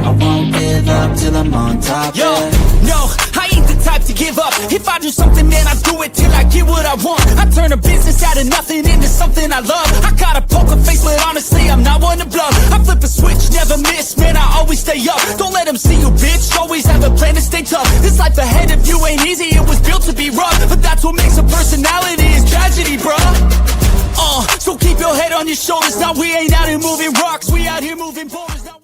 I won't give up till I'm on top. Yo, no, I ain't the type to give up. If I do something, man, I do it till I get what I want. I turn a business out of nothing into something I love. I got a poker face, but honestly, I'm not one to bluff. I flip a switch, never miss, man, I always stay up. Don't let them see you, bitch, always have a plan to stay tough. This life ahead of you ain't easy, it was built to be rough. But that's what makes a personality, is tragedy, bruh. So keep your head on your shoulders. Now we ain't out here moving rocks, we out here moving boulders. Now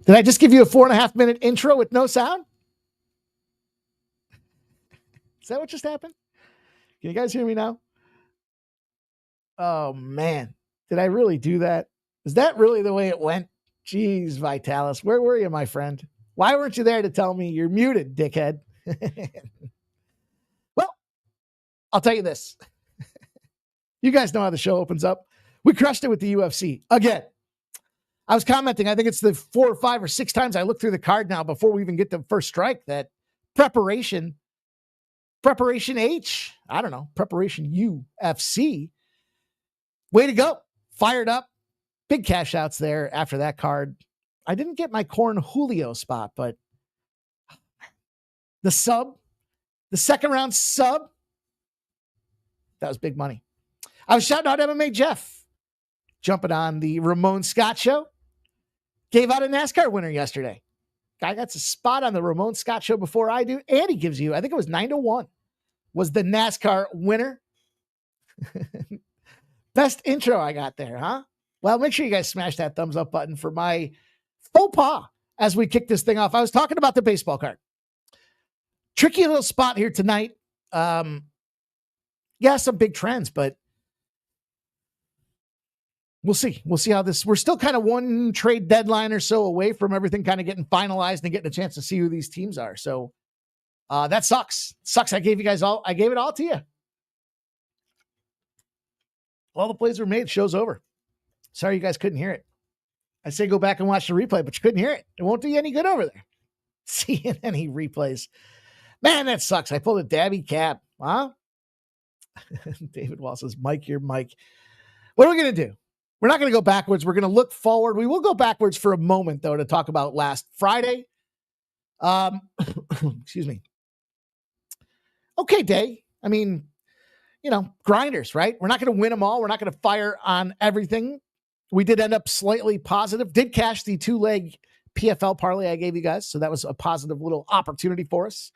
did I just give you a 4.5 minute intro with no sound? Is that what just happened? Can you guys hear me now? Oh, man. Did I really do that? Is that really the way it went? Jeez, Vitalis, where were you, my friend? Why weren't you there to tell me you're muted, dickhead? Well, I'll tell you this. You guys know how the show opens up. We crushed it with the UFC. Again, I was commenting, I think it's the 4 or 5 or 6 times I look through the card now before we even get to first strike, that preparation H, I don't know, preparation UFC. Way to go. Fired up. big cash outs there after that card. I didn't get my Corn Julio spot, but the second round sub, that was big money. I was shouting out MMA Jeff, jumping on the Ramon Scott show. Gave out a NASCAR winner yesterday. Guy got a spot on the Ramon Scott show before I do. And he gives you, I think it was 9-1, was the NASCAR winner. Best intro I got there, huh? Well, make sure you guys smash that thumbs up button for my faux pas as we kick this thing off. I was talking about the baseball card. Tricky little spot here tonight. Some big trends, but we'll see. We'll see how this, we're still kind of one trade deadline or so away from everything kind of getting finalized and getting a chance to see who these teams are. So that sucks. I gave it all to you. All the plays were made. Show's over. Sorry you guys couldn't hear it. I say go back and watch the replay, but you couldn't hear it. It won't do you any good over there. Seeing any replays. Man, that sucks. I pulled a dabby cap. Huh? David Wall says, Mike, you're Mike. What are we going to do? We're not going to go backwards. We're going to look forward. We will go backwards for a moment, though, to talk about last Friday. Excuse me. Okay, day. I mean, grinders, right? We're not going to win them all. We're not going to fire on everything. We did end up slightly positive. Did cash the 2-leg PFL parlay I gave you guys. So that was a positive little opportunity for us.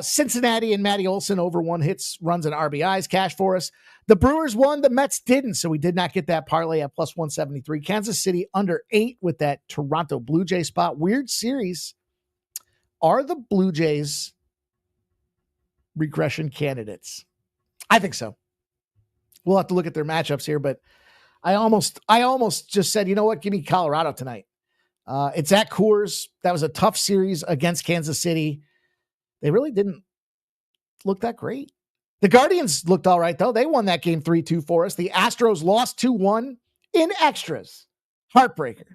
Cincinnati and Matty Olson over 1 hits, runs, and RBIs cash for us. The Brewers won, the Mets didn't, so we did not get that parlay at plus 173. Kansas City under 8 with that Toronto Blue Jay spot. Weird series. Are the Blue Jays regression candidates? I think so. We'll have to look at their matchups here, but I almost just said, you know what? Give me Colorado tonight. It's at Coors. That was a tough series against Kansas City. They really didn't look that great. The Guardians looked all right, though. They won that game 3-2 for us. The Astros lost 2-1 in extras. Heartbreaker.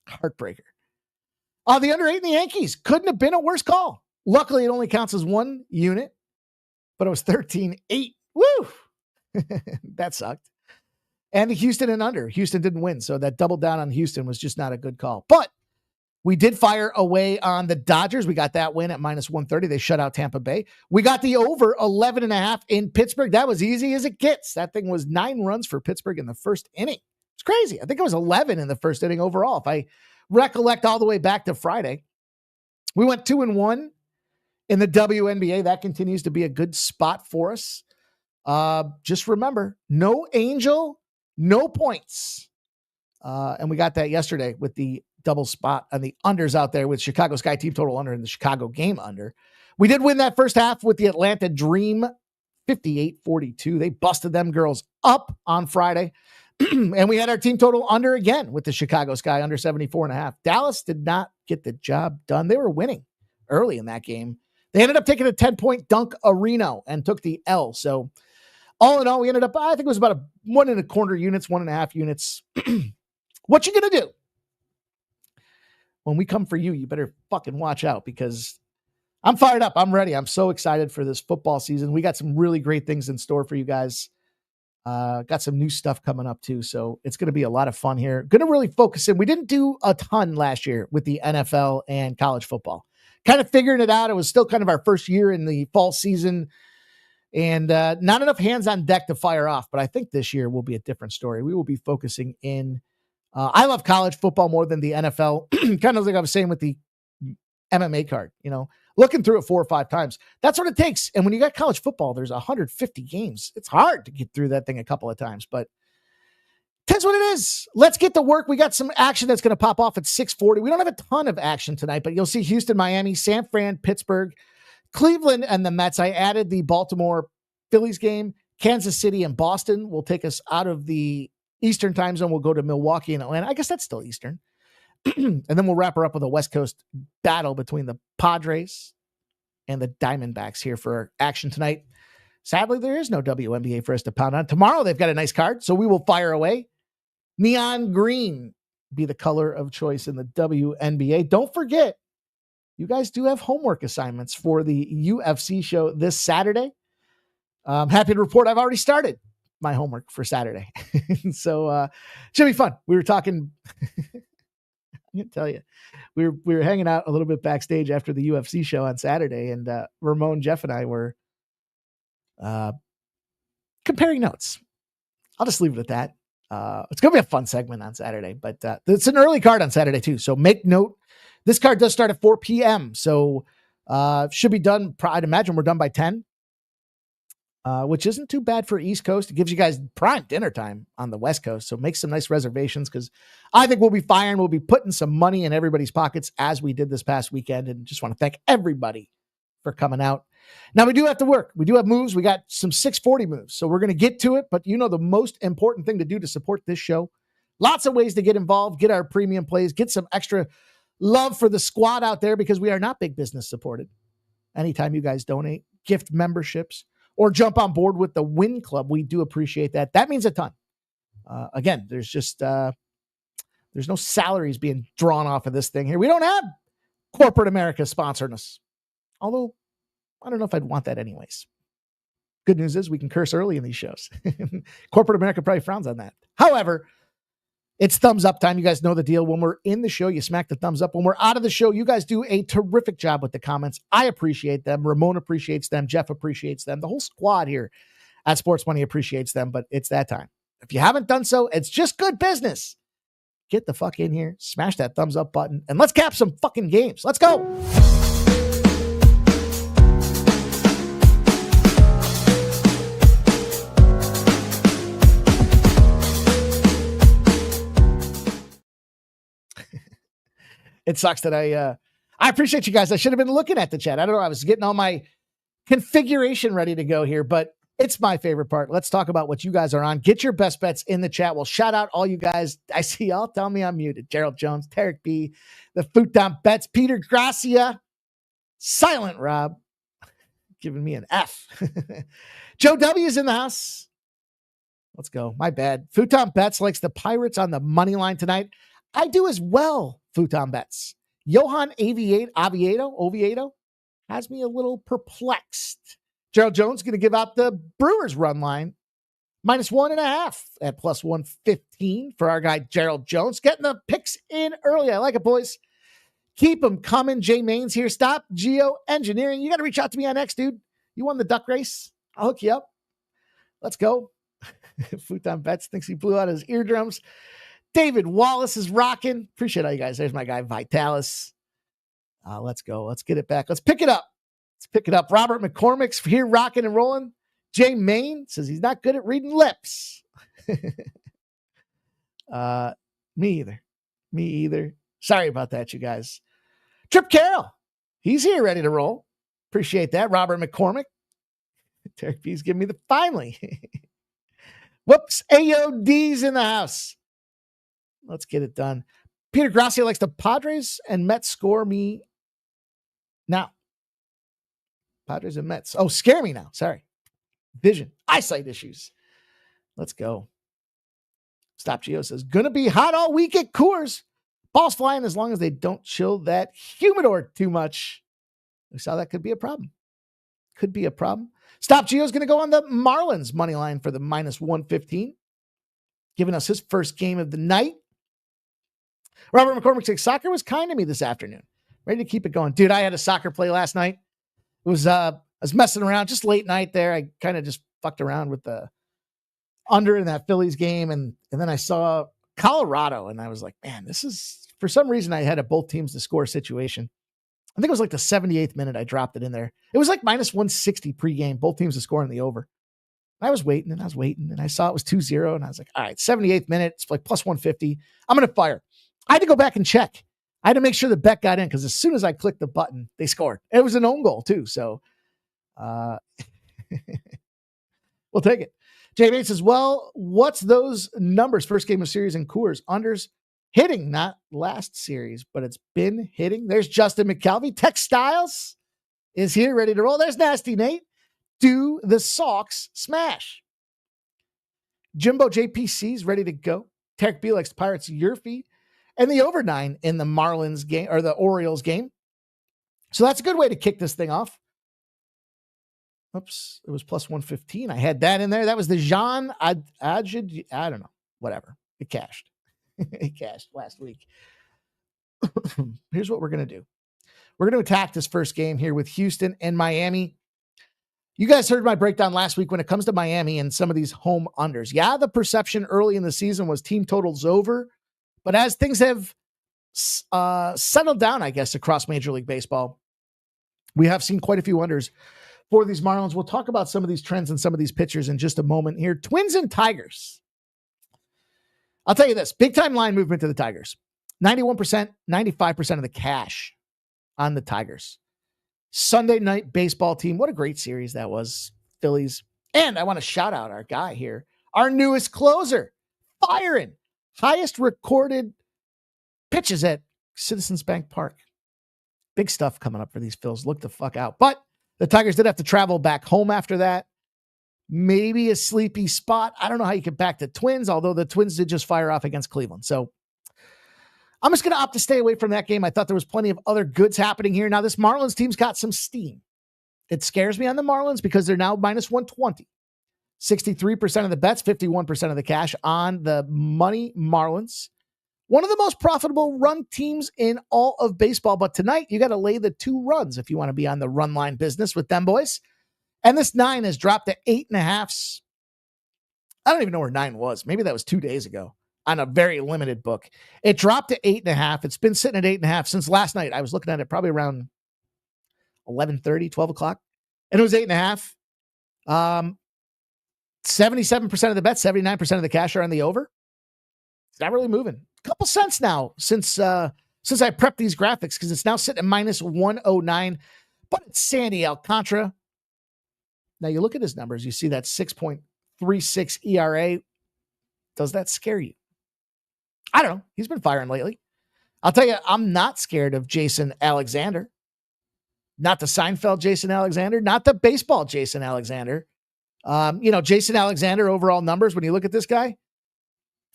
The under 8 in the Yankees couldn't have been a worse call. Luckily, it only counts as 1 unit, but it was 13-8. Woo! That sucked. And the Houston and under. Houston didn't win, so that double down on Houston was just not a good call. But we did fire away on the Dodgers. We got that win at minus 130. They shut out Tampa Bay. We got the over 11.5 in Pittsburgh. That was easy as it gets. That thing was 9 runs for Pittsburgh in the first inning. It's crazy. I think it was 11 in the first inning overall, if I recollect all the way back to Friday. We went 2-1 in the WNBA. That continues to be a good spot for us. Just remember, no Angel, no points. And we got that yesterday with the double spot on the unders out there with Chicago Sky team total under and the Chicago game under. We did win that first half with the Atlanta Dream 58-42. They busted them girls up on Friday. And we had our team total under again with the Chicago Sky under 74.5. Dallas did not get the job done. They were winning early in that game. They ended up taking a 10-point dunk Reno and took the L. So all in all, we ended up, I think it was about 1.25 units, 1.5 units. What you going to do? When we come for you, you better fucking watch out because I'm fired up. I'm ready. I'm so excited for this football season. We got some really great things in store for you guys. Got some new stuff coming up too. So it's going to be a lot of fun here. Going to really focus in. We didn't do a ton last year with the NFL and college football. Kind of figuring it out. It was still kind of our first year in the fall season and not enough hands on deck to fire off. But I think this year will be a different story. We will be focusing in. I love college football more than the NFL. Kind of like I was saying with the MMA card, looking through it 4 or 5 times. That's what it takes. And when you got college football, there's 150 games. It's hard to get through that thing a couple of times, but that's what it is. Let's get to work. We got some action that's going to pop off at 6:40. We don't have a ton of action tonight, but you'll see Houston, Miami, San Fran, Pittsburgh, Cleveland, and the Mets. I added the Baltimore Phillies game. Kansas City and Boston will take us out of the Eastern time zone. We'll go to Milwaukee and Atlanta. I guess that's still Eastern. And then we'll wrap her up with a West Coast battle between the Padres and the Diamondbacks here for our action tonight. Sadly, there is no WNBA for us to pound on. Tomorrow, they've got a nice card, so we will fire away. Neon green be the color of choice in the WNBA. Don't forget, you guys do have homework assignments for the UFC show this Saturday. I'm happy to report I've already started. my homework for Saturday. So should be fun. We were talking, I can tell you, we were hanging out a little bit backstage after the UFC show on Saturday, and Ramon, Jeff, and I were comparing notes. I'll just leave it at that. It's going to be a fun segment on Saturday, but it's an early card on Saturday too. So make note. This card does start at 4 p.m. So should be done. I'd imagine we're done by 10, which isn't too bad for East Coast. It gives you guys prime dinner time on the West Coast. So make some nice reservations, because I think we'll be firing. We'll be putting some money in everybody's pockets as we did this past weekend. And just want to thank everybody for coming out. Now we do have to work. We do have moves. We got some 640 moves. So we're going to get to it. But you know, the most important thing to do to support this show, lots of ways to get involved, get our premium plays, get some extra love for the squad out there, because we are not big business supported. Anytime you guys donate, gift memberships, or jump on board with the Win Club, we do appreciate that. That means a ton. Again, there's just, there's no salaries being drawn off of this thing here. We don't have corporate America sponsoring us. Although, I don't know if I'd want that anyways. Good news is we can curse early in these shows. Corporate America probably frowns on that. However, it's thumbs up time. You guys know the deal. When we're in the show, you smack the thumbs up. When we're out of the show, you guys do a terrific job with the comments. I appreciate them. Ramon appreciates them. Jeff appreciates them. The whole squad here at Sports Money appreciates them, but it's that time. If you haven't done so, it's just good business. Get the fuck in here, smash that thumbs up button, and let's cap some fucking games. Let's go. It sucks that I appreciate you guys. I should have been looking at the chat. I don't know. I was getting all my configuration ready to go here, but it's my favorite part. Let's talk about what you guys are on. Get your best bets in the chat. We'll shout out all you guys. I see y'all. Tell me I'm muted. Gerald Jones, Tarek B, the Futon Bets, Peter Gracia, Silent Rob, giving me an F. Joe W is in the house. Let's go. My bad. Futon Bets likes the Pirates on the money line tonight. I do as well, Futon Bets. Johan Oviedo has me a little perplexed. Gerald Jones going to give out the Brewers run line. -1.5 at +115 for our guy, Gerald Jones. Getting the picks in early. I like it, boys. Keep them coming. Jay Main's here. Stop Geo Engineering. You got to reach out to me on X, dude. You won the duck race. I'll hook you up. Let's go. Futon Bets thinks he blew out his eardrums. David Wallace is rocking. Appreciate all you guys. There's my guy, Vitalis. Let's go. Let's get it back. Let's pick it up. Robert McCormick's here rocking and rolling. Jay Main says he's not good at reading lips. Me either. Sorry about that, you guys. Trip Carroll. He's here ready to roll. Appreciate that. Robert McCormick. Derek B's giving me the finally. Whoops. AOD's in the house. Let's get it done. Peter Gracia likes the Padres and Mets score me now. Padres and Mets. Oh, scare me now. Sorry. Vision. Eyesight issues. Let's go. Stop Geo says, gonna be hot all week at Coors. Balls flying as long as they don't chill that humidor too much. We saw that could be a problem. Stop Geo's going to go on the Marlins money line for the -115. Giving us his first game of the night. Robert McCormick says, soccer was kind to me this afternoon. Ready to keep it going. Dude, I had a soccer play last night. It was, I was messing around just late night there. I kind of just fucked around with the under in that Phillies game. And then I saw Colorado and I was like, man, this is, for some reason I had a both teams to score situation. I think it was like the 78th minute I dropped it in there. It was like -160 pregame, both teams to score in the over. I was waiting and I saw it was 2-0 and I was like, all right, 78th minute, it's like +150. I'm going to fire. I had to go back and check. I had to make sure the bet got in because as soon as I clicked the button, they scored. It was an own goal too. So we'll take it. Jay Bates says, well, what's those numbers? First game of series in Coors. Unders hitting, not last series, but it's been hitting. There's Justin McKelvey. Textiles is here, ready to roll. There's Nasty Nate. Do the Sox smash? Jimbo JPC's ready to go. Tarek B likes the Pirates, Yurfie, and the over 9 in the Marlins game or the Orioles game. So that's a good way to kick this thing off. Oops, it was plus 115. I had that in there. That was the Jean Adjid. I don't know. Whatever. It cashed. It cashed last week. Here's what we're going to do. We're going to attack this first game here with Houston and Miami. You guys heard my breakdown last week when it comes to Miami and some of these home unders. Yeah, the perception early in the season was team totals over. But as things have settled down, I guess, across Major League Baseball, we have seen quite a few unders for these Marlins. We'll talk about some of these trends and some of these pitchers in just a moment here. Twins and Tigers. I'll tell you this, big time line movement to the Tigers. 91%, 95% of the cash on the Tigers. Sunday night baseball team. What a great series that was. Phillies. And I want to shout out our guy here, our newest closer, firing. Highest recorded pitches at Citizens Bank Park. Big stuff coming up for these Phils. Look the fuck out. But the Tigers did have to travel back home after that. Maybe a sleepy spot. I don't know how you get back to Twins, although the Twins did just fire off against Cleveland. So I'm just going to opt to stay away from that game. I thought there was plenty of other goods happening here. Now, this Marlins team's got some steam. It scares me on the Marlins because they're now minus 120. 63% of the bets, 51% of the cash on the money Marlins. One of the most profitable run teams in all of baseball. But tonight, you got to lay the 2 runs if you want to be on the run line business with them boys. And this 9 has dropped to 8.5. I don't even know where 9 was. Maybe that was 2 days ago on a very limited book. It dropped to 8.5. It's been sitting at 8.5 since last night. I was looking at it probably around 11:30, 12 o'clock. And it was 8.5. 77% of the bets, 79% of the cash are on the over. It's not really moving. A couple cents now since I prepped these graphics because it's now sitting at minus 109. But it's Sandy Alcantara. Now you look at his numbers, you see that 6.36 ERA. Does that scare you? I don't know. He's been firing lately. I'll tell you, I'm not scared of Jason Alexander. Not the Seinfeld Jason Alexander, not the baseball Jason Alexander. Jason Alexander overall numbers, when you look at this guy,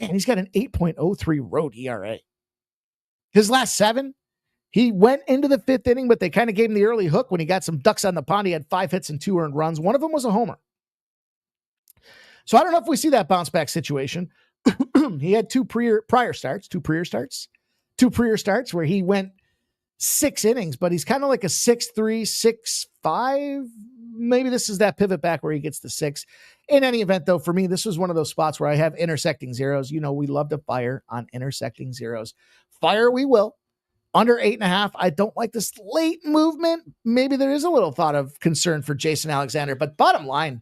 man, he's got an 8.03 road ERA. His last 7, he went into the 5th inning, but they kind of gave him the early hook when he got some ducks on the pond. He had 5 hits and 2 earned runs. One of them was a homer. So I don't know if we see that bounce back situation. He had 2 prior starts where he went 6 innings, but he's kind of like a 6.3, 6.5. Maybe this is that pivot back where he gets the 6. In any event, though, for me, this was one of those spots where I have intersecting zeros. You know, we love to fire on intersecting zeros. Fire we will. Under 8.5. I don't like this late movement. Maybe there is a little thought of concern for Jason Alexander, but bottom line,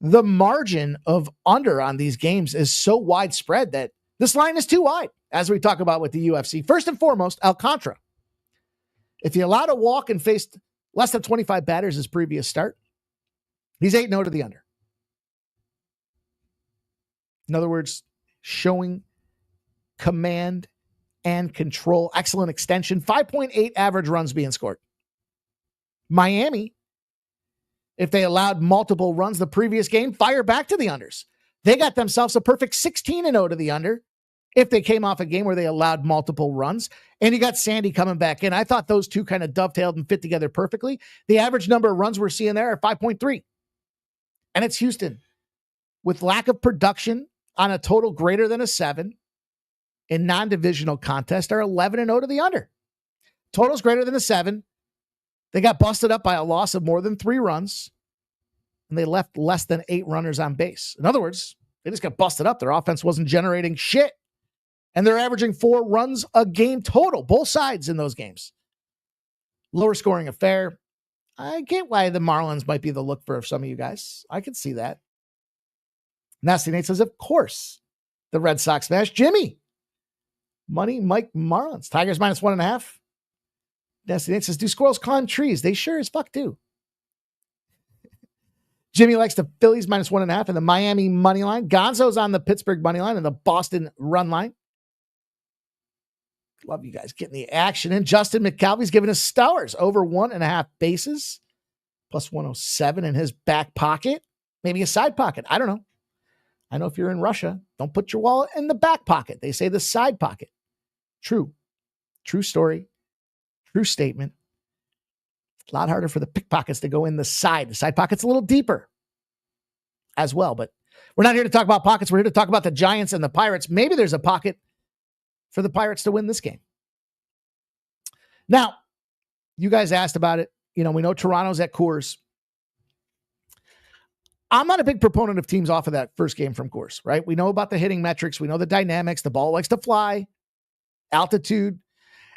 the margin of under on these games is so widespread that this line is too wide, as we talk about with the UFC. First and foremost, Alcantara. If he allowed a walk and faced less than 25 batters his previous start, he's 8-0 to the under. In other words, showing command and control, excellent extension, 5.8 average runs being scored. Miami, if they allowed multiple runs the previous game, fire back to the unders. They got themselves a perfect 16-0 to the under if they came off a game where they allowed multiple runs. And you got Sandy coming back in. I thought those two kind of dovetailed and fit together perfectly. The average number of runs we're seeing there are 5.3. And it's Houston. With lack of production on a total greater than a 7 in non-divisional contest are 11-0 to the under. Totals greater than a 7. They got busted up by a loss of more than 3 runs, and they left less than 8 runners on base. In other words, they just got busted up. Their offense wasn't generating shit, and they're averaging 4 runs a game total, both sides in those games. Lower scoring affair. I get why the Marlins might be the look for some of you guys. I can see that. Nasty Nate says, of course, the Red Sox smash. Jimmy, money, Mike Marlins. Tigers minus 1.5. Nasty Nate says, do squirrels climb trees? They sure as fuck do. Jimmy likes the Phillies minus 1.5 and the Miami money line. Gonzo's on the Pittsburgh money line and the Boston run line. Love you guys getting the action in. Justin McCalvy's giving us Stowers over 1.5 bases. Plus 107 in his back pocket. Maybe a side pocket. I don't know. I know if you're in Russia, don't put your wallet in the back pocket. They say the side pocket. True. True story. True statement. A lot harder for the pickpockets to go in the side. The side pocket's a little deeper as well, but we're not here to talk about pockets. We're here to talk about the Giants and the Pirates. Maybe there's a pocket for the Pirates to win this game. Now, you guys asked about it. We know Toronto's at Coors. I'm not a big proponent of teams off of that first game from Coors, right? We know about the hitting metrics. We know the dynamics. The ball likes to fly, altitude.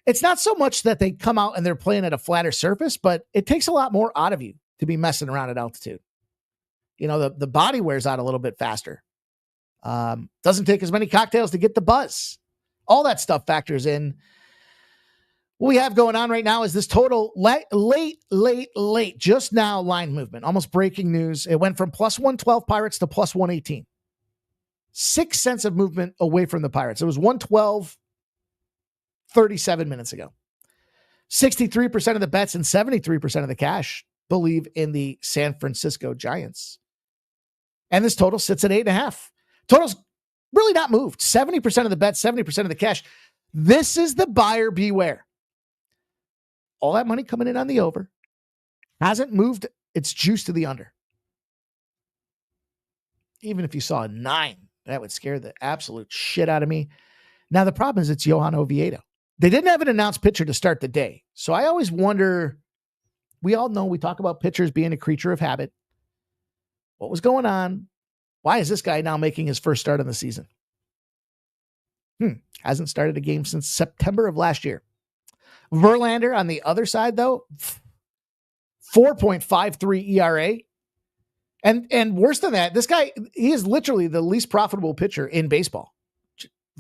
It's not so much that they come out and they're playing at a flatter surface, but it takes a lot more out of you to be messing around at altitude. The body wears out a little bit faster. Doesn't take as many cocktails to get the buzz. All that stuff factors in. What we have going on right now is this total late, just now line movement, almost breaking news. It went from plus 112 Pirates to plus 118. 6 cents of movement away from the Pirates. It was 112 37 minutes ago. 63% of the bets and 73% of the cash believe in the San Francisco Giants. And this total sits at 8.5. Total's really not moved. 70% of the bets, 70% of the cash. This is the buyer beware. All that money coming in on the over hasn't moved its juice to the under. Even if you saw a 9, that would scare the absolute shit out of me. Now, the problem is it's Johan Oviedo. They didn't have an announced pitcher to start the day. So I always wonder, we all know we talk about pitchers being a creature of habit. What was going on? Why is this guy now making his first start in the season? Hasn't started a game since September of last year. Verlander on the other side, though, 4.53 ERA. And worse than that, this guy, he is literally the least profitable pitcher in baseball,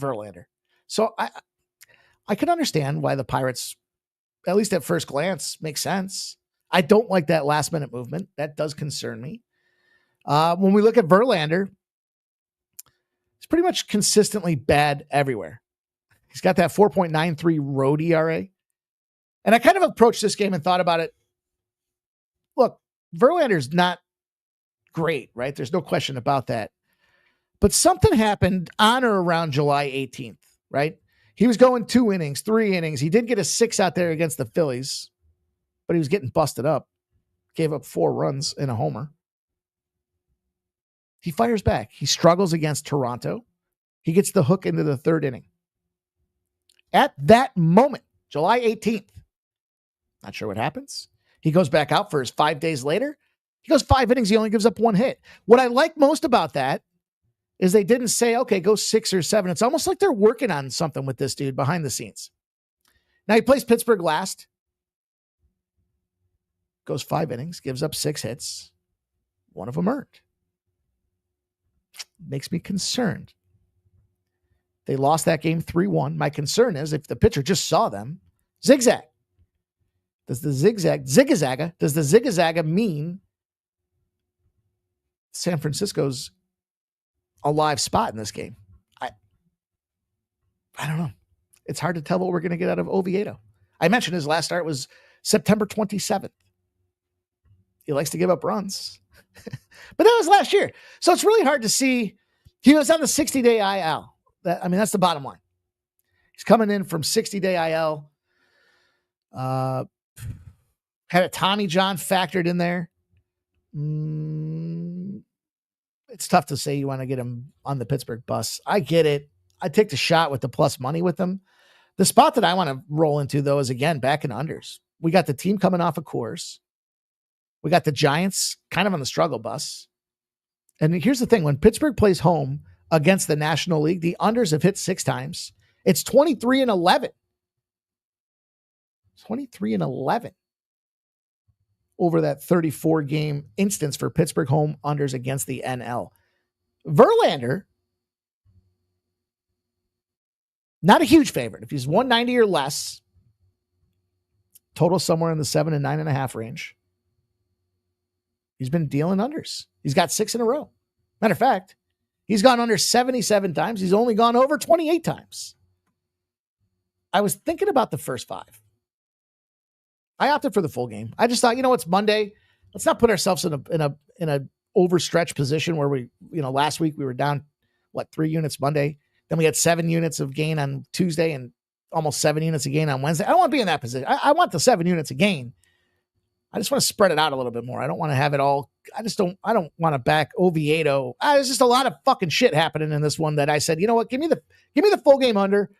Verlander. So I can understand why the Pirates, at least at first glance, make sense. I don't like that last minute movement. That does concern me. When we look at Verlander, it's pretty much consistently bad everywhere. He's got that 4.93 road ERA. And I kind of approached this game and thought about it. Look, Verlander's not great, right? There's no question about that. But something happened on or around July 18th, right? He was going 2 innings, 3 innings. He did get a 6 out there against the Phillies, but he was getting busted up. Gave up 4 runs and a homer. He fires back. He struggles against Toronto. He gets the hook into the 3rd inning. At that moment, July 18th, not sure what happens. He goes back out for his 5 days later. He goes 5 innings. He only gives up 1 hit. What I like most about that is they didn't say, okay, go 6 or 7. It's almost like they're working on something with this dude behind the scenes. Now he plays Pittsburgh last. Goes 5 innings, gives up 6 hits. 1 of them earned. Makes me concerned. They lost that game 3-1. My concern is if the pitcher just saw them, zigzag. Does the zigzagga mean San Francisco's a live spot in this game? I don't know. It's hard to tell what we're going to get out of Oviedo. I mentioned his last start was September 27th. He likes to give up runs. But that was last year. So it's really hard to see. He was on the 60-day IL. That's the bottom line. He's coming in from 60-day IL. Had a Tommy John factored in there. It's tough to say you want to get him on the Pittsburgh bus. I get it. I take the shot with the plus money with him. The spot that I want to roll into, though, is, again, back in unders. We got the team coming off of Coors. We got the Giants kind of on the struggle bus. And here's the thing. When Pittsburgh plays home against the National League, the unders have hit 6 times. It's 23-11. 23-11 over that 34-game instance for Pittsburgh home unders against the NL. Verlander, not a huge favorite. If he's 190 or less, total somewhere in the 7 and 9.5 range. He's been dealing unders. He's got 6 in a row. Matter of fact, he's gone under 77 times. He's only gone over 28 times. I was thinking about the first 5. I opted for the full game. I just thought, it's Monday. Let's not put ourselves in a overstretched position where we, last week we were down 3 units Monday. Then we had 7 units of gain on Tuesday and almost 7 units of gain on Wednesday. I don't want to be in that position. I want the 7 units of gain. I just want to spread it out a little bit more. I don't want to have it all. I don't want to back Oviedo. There's just a lot of fucking shit happening in this one that I said, you know what? Give me the full game under.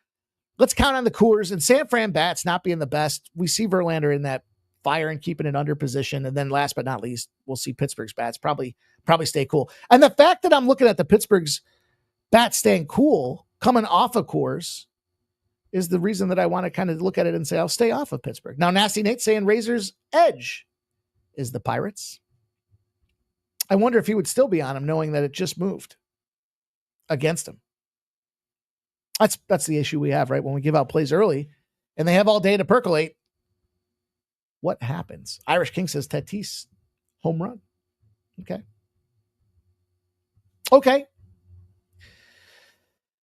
Let's count on the Coors and San Fran bats not being the best. We see Verlander in that fire and keeping it under position. And then last but not least, we'll see Pittsburgh's bats probably stay cool. And the fact that I'm looking at the Pittsburgh's bats staying cool coming off of Coors is the reason that I want to kind of look at it and say, I'll stay off of Pittsburgh. Now, Nasty Nate's saying Razor's edge is the Pirates. I wonder if he would still be on him knowing that it just moved against him. That's the issue we have, right? When we give out plays early and they have all day to percolate, what happens? Irish King says Tatis home run. Okay.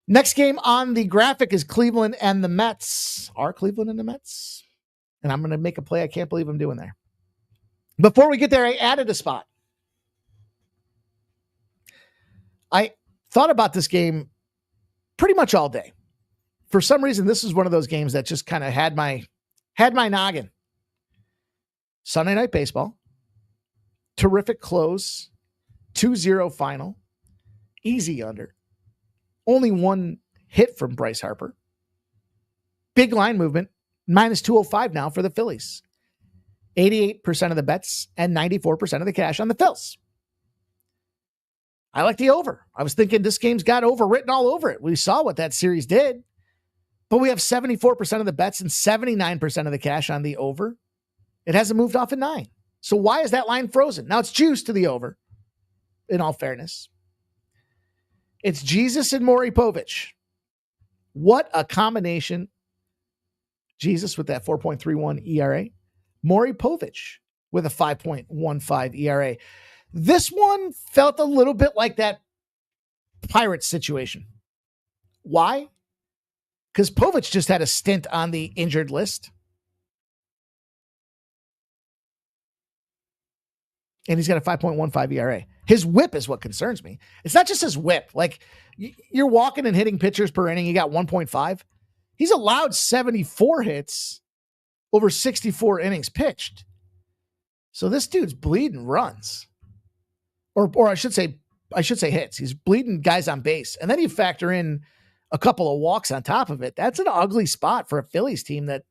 Next game on the graphic is Cleveland and the Mets. Are Cleveland and the Mets? And I'm going to make a play I can't believe I'm doing there. Before we get there, I added a spot. I thought about this game pretty much all day. For some reason, this is one of those games that just kind of had my noggin. Sunday Night Baseball. Terrific close. 2-0 final. Easy under. Only one hit from Bryce Harper. Big line movement. Minus 205 now for the Phillies. 88% of the bets and 94% of the cash on the Phils. I like the over. I was thinking this game's got overwritten all over it. We saw what that series did. But we have 74% of the bets and 79% of the cash on the over. It hasn't moved off at 9. So why is that line frozen? Now it's juiced to the over, in all fairness. It's Jesus and Maury Povich. What a combination. Jesus with that 4.31 ERA. Maury Povich with a 5.15 ERA. This one felt a little bit like that Pirates situation. Why? Because Povich just had a stint on the injured list. And he's got a 5.15 ERA. His whip is what concerns me. It's not just his whip. Like, you're walking and hitting pitchers per inning. You got 1.5. He's allowed 74 hits over 64 innings pitched. So this dude's bleeding runs. Or I should say hits. He's bleeding guys on base. And then you factor in a couple of walks on top of it. That's an ugly spot for a Phillies team that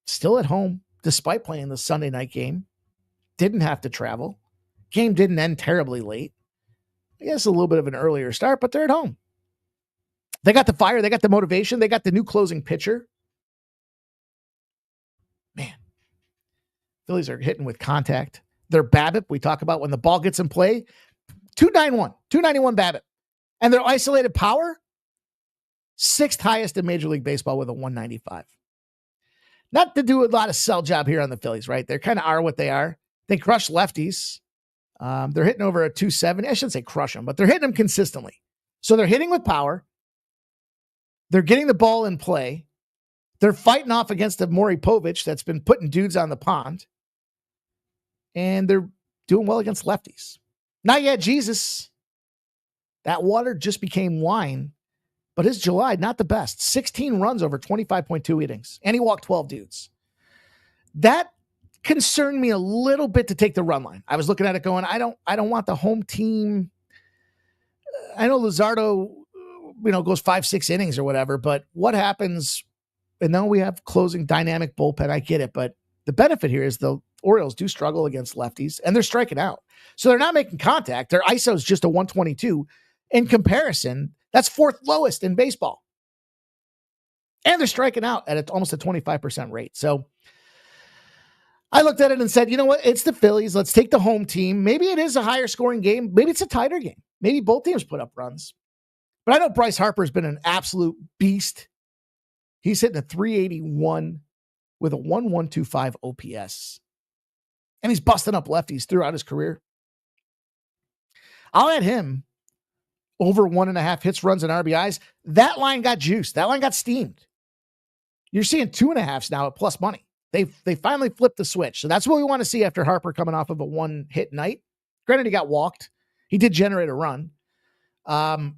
still at home, despite playing the Sunday night game. Didn't have to travel. Game didn't end terribly late. I guess a little bit of an earlier start, but they're at home. They got the fire. They got the motivation. They got the new closing pitcher. Man, Phillies are hitting with contact. Their BABIP, we talk about when the ball gets in play, 291 BABIP. And their isolated power, 6th highest in Major League Baseball with a 195. Not to do a lot of sell job here on the Phillies, right? They kind of are what they are. They crush lefties. They're hitting over a 270. I shouldn't say crush them, but they're hitting them consistently. So they're hitting with power. They're getting the ball in play. They're fighting off against the Maury Povich that's been putting dudes on the pond. And they're doing well against lefties. Not yet, Jesus. That water just became wine. But his July, not the best. 16 runs over 25.2 innings. And he walked 12 dudes. That concerned me a little bit to take the run line. I was looking at it going, I don't want the home team. I know Luzardo, goes 5-6 innings or whatever, but what happens? And now we have closing dynamic bullpen. I get it. But the benefit here is the Orioles do struggle against lefties and they're striking out. So they're not making contact. Their ISO is just a 122. In comparison, that's 4th lowest in baseball. And they're striking out at almost a 25% rate. So I looked at it and said, you know what? It's the Phillies. Let's take the home team. Maybe it is a higher scoring game. Maybe it's a tighter game. Maybe both teams put up runs. But I know Bryce Harper has been an absolute beast. He's hitting a 381 with a 1125 OPS. And he's busting up lefties throughout his career. I'll add him over 1.5 hits, runs, and RBIs. That line got juiced. That line got steamed. You're seeing 2.5s now at plus money. They finally flipped the switch. So that's what we want to see after Harper coming off of a 1-hit night. Granted, he got walked. He did generate a run. I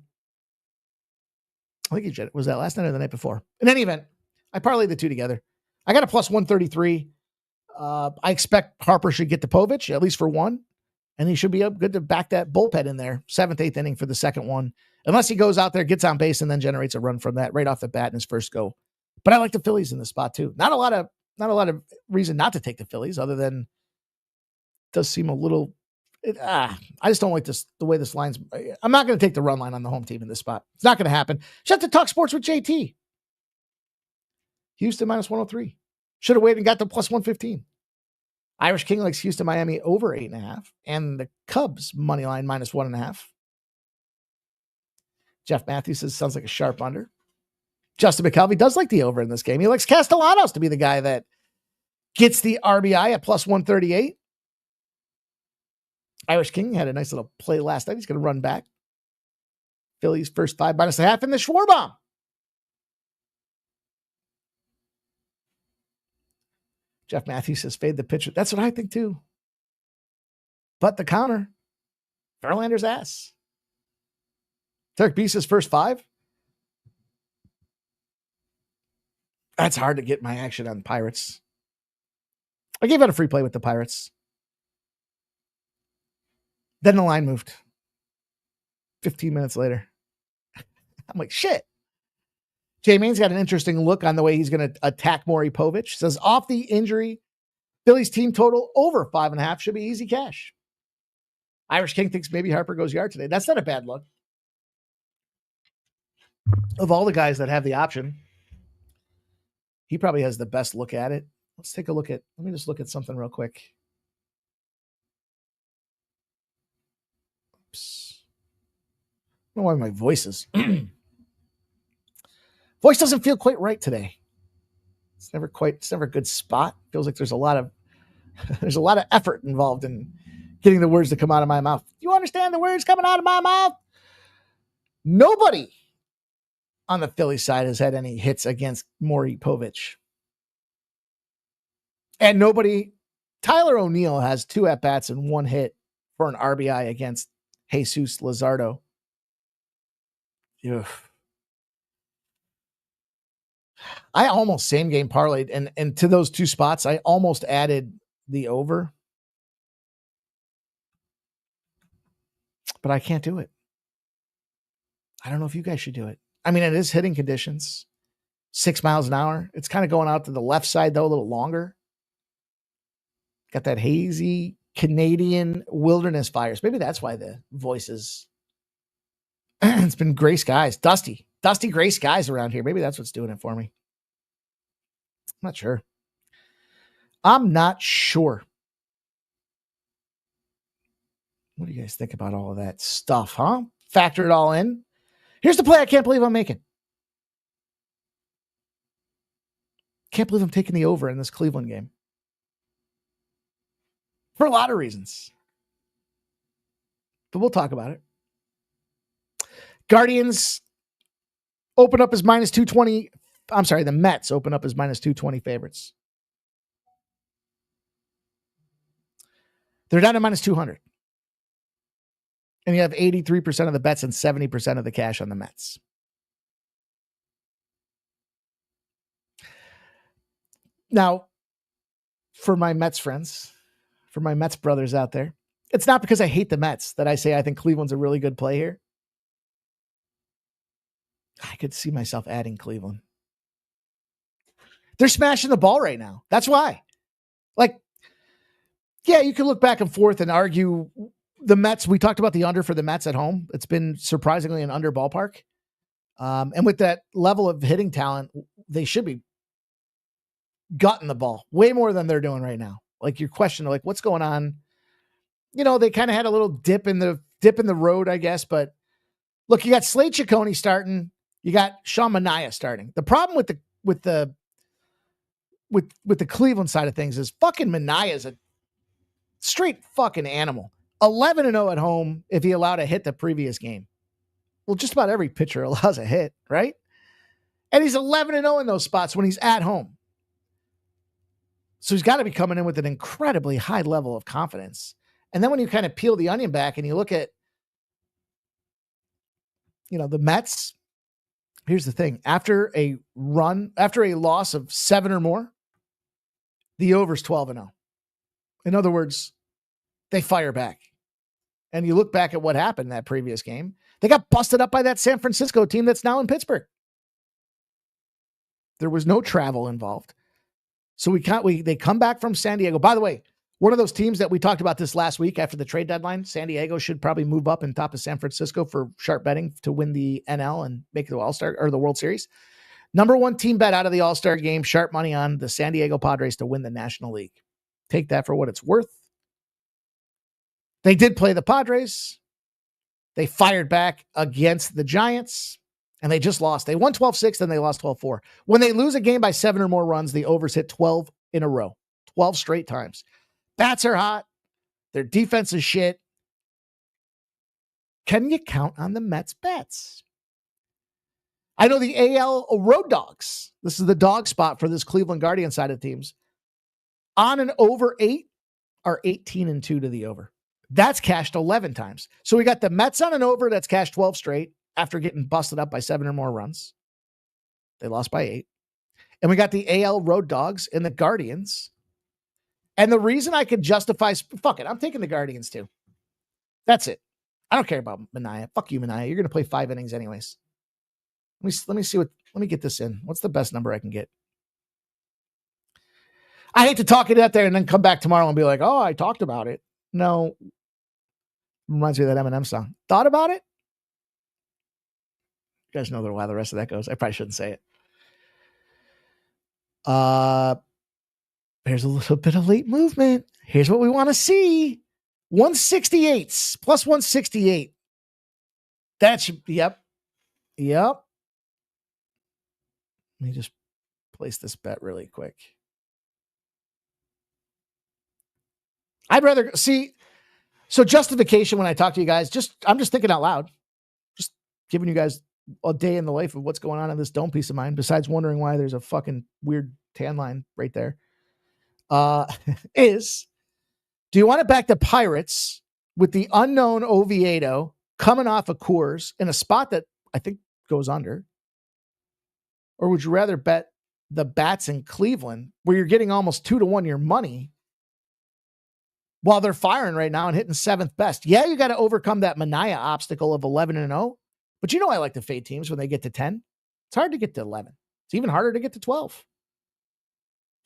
think was that last night or the night before? In any event, I parlayed the two together. I got a plus 133. I expect Harper should get to Povich, at least for one, and he should be good to back that bullpen in there. 7th, 8th inning for the second one. Unless he goes out there, gets on base, and then generates a run from that right off the bat in his first go. But I like the Phillies in this spot too. Not a lot of reason not to take the Phillies, other than it does seem a little. I just don't like the way this line's. I'm not going to take the run line on the home team in this spot. It's not going to happen. Shut to talk sports with JT. Houston minus 103. Should have waited and got the plus 115. Irish King likes Houston, Miami over 8.5, and the Cubs money line minus 1.5. Jeff Matthews says sounds like a sharp under. Justin McKelvey does like the over in this game. He likes Castellanos to be the guy that gets the RBI at plus 138. Irish King had a nice little play last night. He's going to run back. Phillies first 5 minus a half in the Schwarbaum. Jeff Matthews says fade the pitcher. That's what I think too. But the counter, Verlander's ass. Derek B says first 5. That's hard to get my action on Pirates. I gave out a free play with the Pirates. Then the line moved. 15 minutes later. I'm like, shit. Jay Main's got an interesting look on the way he's going to attack Maury Povich. Says off the injury, Phillies team total over 5.5 should be easy cash. Irish King thinks maybe Harper goes yard today. That's not a bad look. Of all the guys that have the option, he probably has the best look at it. Let's take a look at, let me just look at something real quick. Oops. I don't know why my voice is. Voice doesn't feel quite right today. It's never a good spot. Feels like there's a lot of effort involved in getting the words to come out of my mouth. You understand the words coming out of my mouth? Nobody on the Philly side has had any hits against Maury Povich. And Tyler O'Neill has 2 at-bats and 1 hit for an RBI against Jesus Luzardo. Ugh. I almost same game parlayed, and to those 2 spots, I almost added the over. But I can't do it. I don't know if you guys should do it. I mean, it is hitting conditions. 6 miles an hour. It's kind of going out to the left side, though, a little longer. Got that hazy Canadian wilderness fires. Maybe that's why the voice is. It's been gray skies. Dusty gray skies around here. Maybe that's what's doing it for me. I'm not sure. What do you guys think about all of that stuff, huh? Factor it all in. Here's the play I can't believe I'm making. Can't believe I'm taking the over in this Cleveland game. For a lot of reasons. But we'll talk about it. Guardians open up as minus 220. I'm sorry, the Mets open up as minus 220 favorites. They're down to minus 200. And you have 83% of the bets and 70% of the cash on the Mets. Now, for my Mets friends, for my Mets brothers out there, it's not because I hate the Mets that I say I think Cleveland's a really good play here. I could see myself adding Cleveland. They're smashing the ball right now. That's why. Like, yeah, you can look back and forth and argue the Mets. We talked about the under for the Mets at home. It's been surprisingly an under ballpark. And with that level of hitting talent, they should be gutting the ball way more than they're doing right now. Like, your question, like, what's going on? You know, they kind of had a little dip in the road, I guess. But look, you got Slate Ciccone starting. You got Sean Manaea starting. The problem with the Cleveland side of things is fucking Manaea is a straight fucking animal. 11-0 at home if he allowed a hit the previous game. Well, just about every pitcher allows a hit, right? And he's 11-0 in those spots when he's at home. So he's got to be coming in with an incredibly high level of confidence. And then when you kind of peel the onion back and you look at, the Mets, here's the thing. After a loss of 7 or more, The over's 12-0. In other words, they fire back. And you look back at what happened in that previous game. They got busted up by that San Francisco team that's now in Pittsburgh. There was no travel involved. So they come back from San Diego. By the way, one of those teams that we talked about this last week after the trade deadline, San Diego should probably move up in top of San Francisco for sharp betting to win the NL and make the All-Star or the World Series. Number one team bet out of the All-Star game, sharp money on the San Diego Padres to win the National League. Take that for what it's worth. They did play the Padres. They fired back against the Giants, and they just lost. They won 12-6, then they lost 12-4. When they lose a game by 7 or more runs, the overs hit 12 in a row, 12 straight times. Bats are hot. Their defense is shit. Can you count on the Mets' bets? I know the AL Road Dogs. This is the dog spot for this Cleveland Guardian side of teams. On an over 8 are 18-2 to the over. That's cashed 11 times. So we got the Mets on an over that's cashed 12 straight after getting busted up by 7 or more runs. They lost by 8. And we got the AL Road Dogs and the Guardians. And the reason I could justify, fuck it, I'm taking the Guardians too. That's it. I don't care about Minaya. Fuck you, Minaya. You're going to play 5 innings anyways. Let me get this in. What's the best number I can get? I hate to talk it out there and then come back tomorrow and be like, oh, I talked about it. No. Reminds me of that Eminem song. Thought about it? You guys know how the rest of that goes. I probably shouldn't say it. There's a little bit of late movement. Here's what we want to see. 168 plus 168. That should, yep. Let me just place this bet really quick. I'd rather see. So justification when I talk to you guys, I'm just thinking out loud, just giving you guys a day in the life of what's going on in this dome piece of mine, besides wondering why there's a fucking weird tan line right there, is, do you want to back the Pirates with the unknown Oviedo coming off of Coors in a spot that I think goes under? Or would you rather bet the Bats in Cleveland where you're getting almost 2-1 your money while they're firing right now and hitting 7th best? Yeah, you got to overcome that Minaya obstacle of 11-0. But I like to fade teams when they get to 10. It's hard to get to 11. It's even harder to get to 12.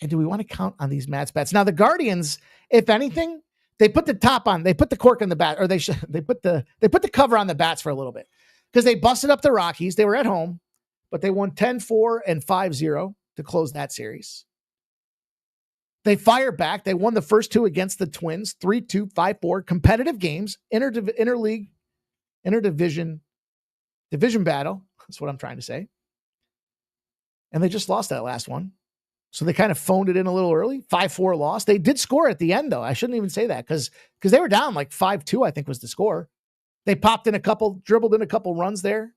And do we want to count on these Mats bets? Now, the Guardians, if anything, they put the top on. They put the cork in the bat, or they put the cover on the bats for a little bit because they busted up the Rockies. They were at home, but they won 10-4 and 5-0 to close that series. They fired back. They won the first 2 against the Twins, 3-2, 5-4, competitive games, interleague, interdivision battle. That's what I'm trying to say. And they just lost that last one. So they kind of phoned it in a little early. 5-4 loss. They did score at the end, though. I shouldn't even say that because they were down like 5-2, I think was the score. They popped in dribbled in a couple runs there.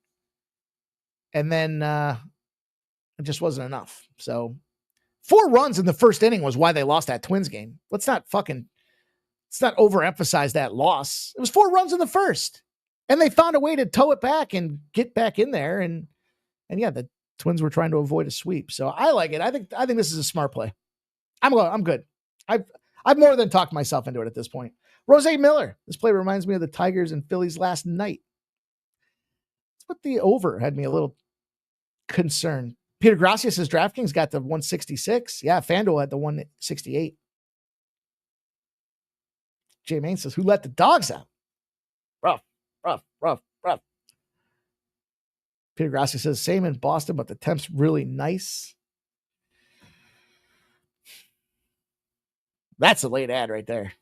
And then it just wasn't enough. So 4 runs in the first inning was why they lost that Twins game. Let's not overemphasize that loss. It was 4 runs in the first. And they found a way to tow it back and get back in there. And yeah, the Twins were trying to avoid a sweep. So I like it. I think this is a smart play. I'm good. I've more than talked myself into it at this point. Rose Miller. This play reminds me of the Tigers and Phillies last night. That's what the over had me a little concerned. Peter Gracia says DraftKings got the 166. Yeah, FanDuel had the 168. Jay Main says, who let the dogs out? Rough. Peter Gracia says, same in Boston, but the temp's really nice. That's a late ad right there.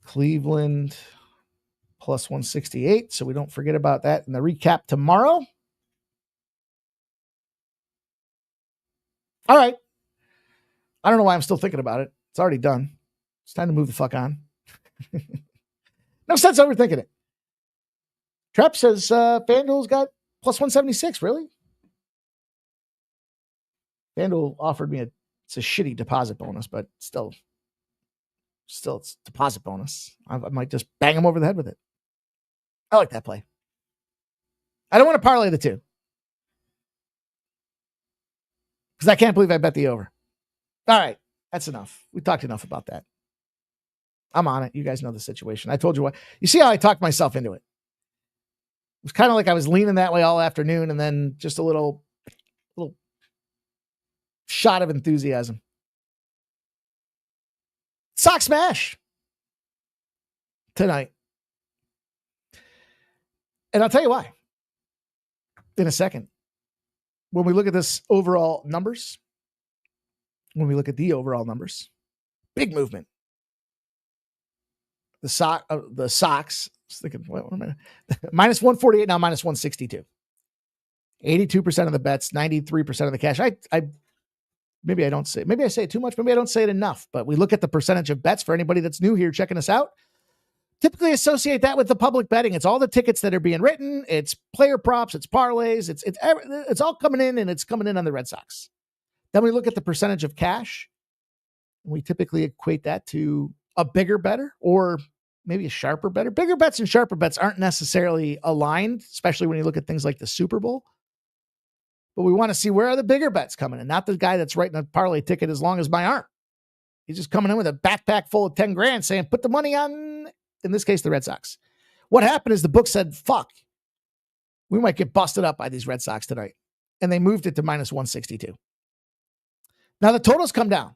Cleveland plus 168, so we don't forget about that in the recap tomorrow. All right. I don't know why I'm still thinking about it. It's already done. It's time to move the fuck on. No sense overthinking it. Trep says FanDuel's got plus 176. Really? FanDuel offered me it's a shitty deposit bonus, but still it's deposit bonus. I might just bang him over the head with it. I like that play. I don't want to parlay the two. because I can't believe I bet the over. All right, that's enough. We talked enough about that. I'm on it. You guys know the situation. I told you what. You see how I talked myself into it? It was kind of like I was leaning that way all afternoon, and then just a little shot of enthusiasm. Sock smash tonight. And I'll tell you why in a second. When we look at this overall numbers, big movement. The Sox, I was thinking, what am I? Minus 148, now minus 162. 82% of the bets, 93% of the cash. Maybe I say it too much. Maybe I don't say it enough, but we look at the percentage of bets for anybody that's new here checking us out. Typically associate that with the public betting. It's all the tickets that are being written. It's player props. It's parlays. It's all coming in, and it's coming in on the Red Sox. Then we look at the percentage of cash. And we typically equate that to a bigger better or maybe a sharper better. Bigger bets and sharper bets aren't necessarily aligned, especially when you look at things like the Super Bowl. But we want to see where are the bigger bets coming in, not the guy that's writing a parlay ticket as long as my arm. He's just coming in with a backpack full of 10 grand saying, put the money on, in this case, the Red Sox. What happened is the book said, fuck, we might get busted up by these Red Sox tonight. And they moved it to minus 162. Now the totals come down.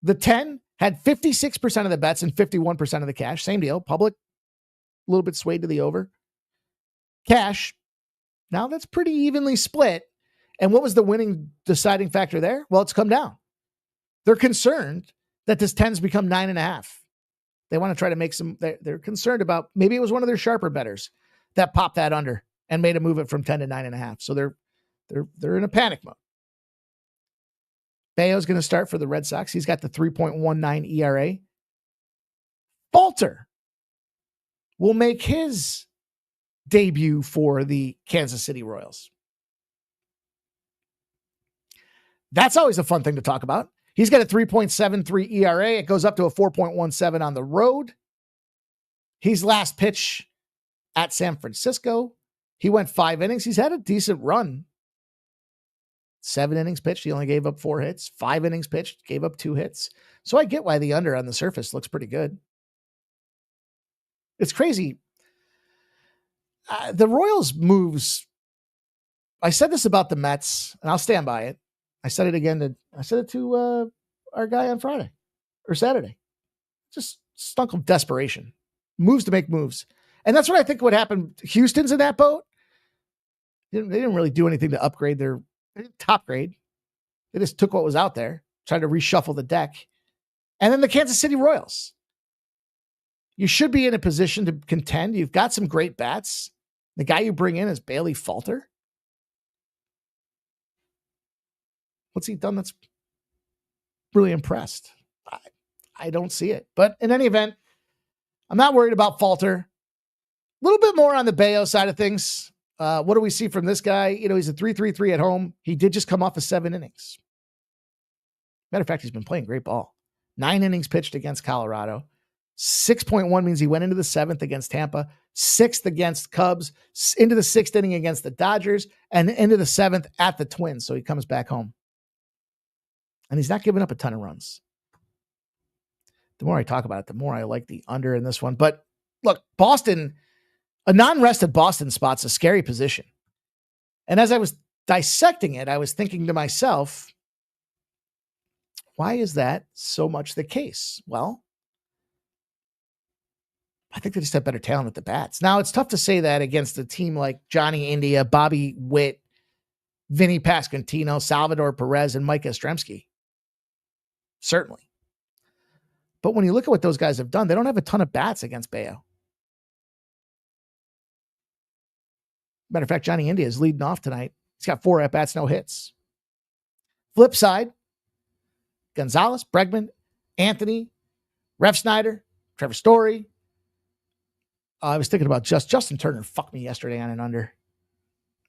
The 10 had 56% of the bets and 51% of the cash. Same deal. Public, a little bit swayed to the over. Cash, now that's pretty evenly split. And what was the winning deciding factor there? Well, it's come down. They're concerned that this 10's become 9.5. They want to try to make some, they're concerned about, maybe it was one of their sharper bettors that popped that under and made a move it from 10 to 9.5. So they're in a panic mode. Bayo's going to start for the Red Sox. He's got the 3.19 ERA. Falter will make his debut for the Kansas City Royals. That's always a fun thing to talk about. He's got a 3.73 ERA. It goes up to a 4.17 on the road. He's last pitch at San Francisco. He went 5 innings. He's had a decent run. 7 innings pitched. He only gave up 4 hits. 5 innings pitched. Gave up 2 hits. So I get why the under on the surface looks pretty good. It's crazy. The Royals moves. I said this about the Mets, and I'll stand by it. I said it to our guy on Friday or Saturday. Just stunk of desperation. Moves to make moves. And that's what I think would happen. Houston's in that boat. They didn't really do anything to upgrade their top grade. They just took what was out there, tried to reshuffle the deck. And then the Kansas City Royals. You should be in a position to contend. You've got some great bats. The guy you bring in is Bailey Falter. What's he done that's really impressed? I don't see it. But in any event, I'm not worried about Falter. A little bit more on the Bayo side of things. What do we see from this guy? You know, he's a 3.33 at home. He did just come off of 7 innings. Matter of fact, he's been playing great ball. 9 innings pitched against Colorado. 6.1 means he went into the 7th against Tampa, 6th against Cubs, into the 6th inning against the Dodgers, and into the 7th at the Twins. So he comes back home. And he's not giving up a ton of runs. The more I talk about it, the more I like the under in this one. But look, Boston, a non-rested Boston spot's a scary position. And as I was dissecting it, I was thinking to myself, why is that so much the case? Well, I think they just have better talent at the bats. Now, it's tough to say that against a team like Johnny India, Bobby Witt, Vinny Pasquantino, Salvador Perez, and Mike Yastrzemski. Certainly. But when you look at what those guys have done, they don't have a ton of bats against Bayo. Matter of fact, Johnny India is leading off tonight. He's got 4 at-bats, no hits. Flip side, Gonzalez, Bregman, Anthony, Rev Snyder, Trevor Story. I was thinking about Justin Turner fucked me yesterday on an under.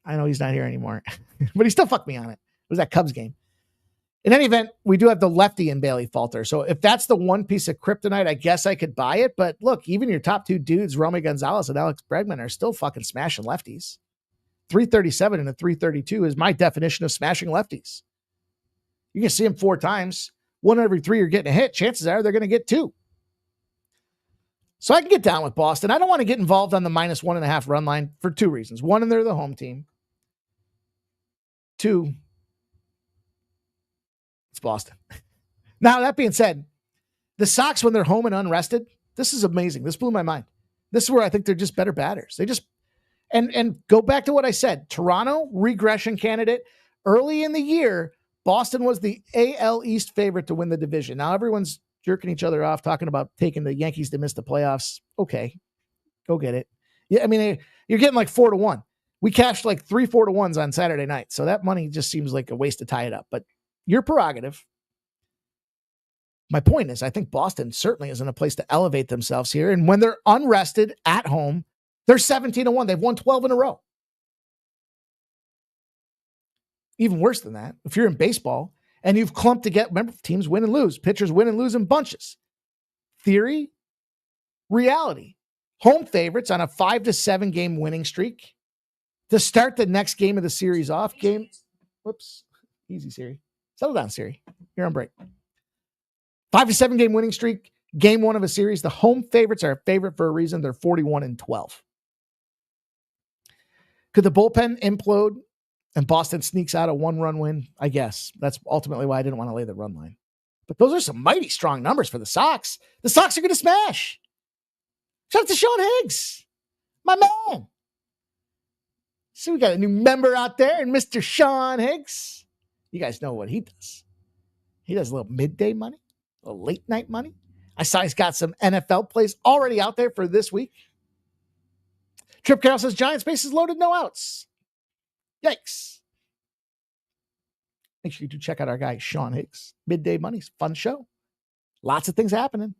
I know he's not here anymore, but he still fucked me on it. It was that Cubs game. In any event, we do have the lefty in Bailey Falter. So if that's the one piece of kryptonite, I guess I could buy it. But look, even your top 2 dudes, Romy Gonzalez and Alex Bregman, are still fucking smashing lefties. 337 and a 332 is my definition of smashing lefties. You can see them 4 times. 1 every 3 you're getting a hit. Chances are they're going to get 2. So I can get down with Boston. I don't want to get involved on the -1.5 run line for 2 reasons. 1, and they're the home team. 2, it's Boston. Now, that being said, the Sox, when they're home and unrested, this is amazing. This blew my mind. This is where I think they're just better batters. They just, and go back to what I said. Toronto, regression candidate. Early in the year, Boston was the AL East favorite to win the division. Now everyone's jerking each other off, talking about taking the Yankees to miss the playoffs. Okay, go get it. Yeah, I mean, you're getting like 4-1. We cashed like 3 4-1s on Saturday night. So that money just seems like a waste to tie it up. But your prerogative. My point is, I think Boston certainly is in a place to elevate themselves here. And when they're unrested at home, they're 17-1. They've won 12 in a row. Even worse than that, if you're in baseball and you've clumped together, remember, teams win and lose. Pitchers win and lose in bunches. Theory, reality. Home favorites on a 5-7 game winning streak to start the next game of the series off. Whoops. Easy, Siri. Settle down, Siri. You're on break. 5-7 game winning streak, game 1 of a series. The home favorites are a favorite for a reason. They're 41-12. Could the bullpen implode and Boston sneaks out a 1-run win? I guess. That's ultimately why I didn't want to lay the run line. But those are some mighty strong numbers for the Sox. The Sox are going to smash. Shout out to Sean Higgs, my man. So we got a new member out there, and Mr. Sean Higgs. You guys know what he does. He does a little midday money. A late night money. I saw he's got some NFL plays already out there for this week. Trip Carroll says Giants bases loaded, no outs. Yikes. Make sure you do check out our guy, Sean Higgs. Midday Money's fun show. Lots of things happening.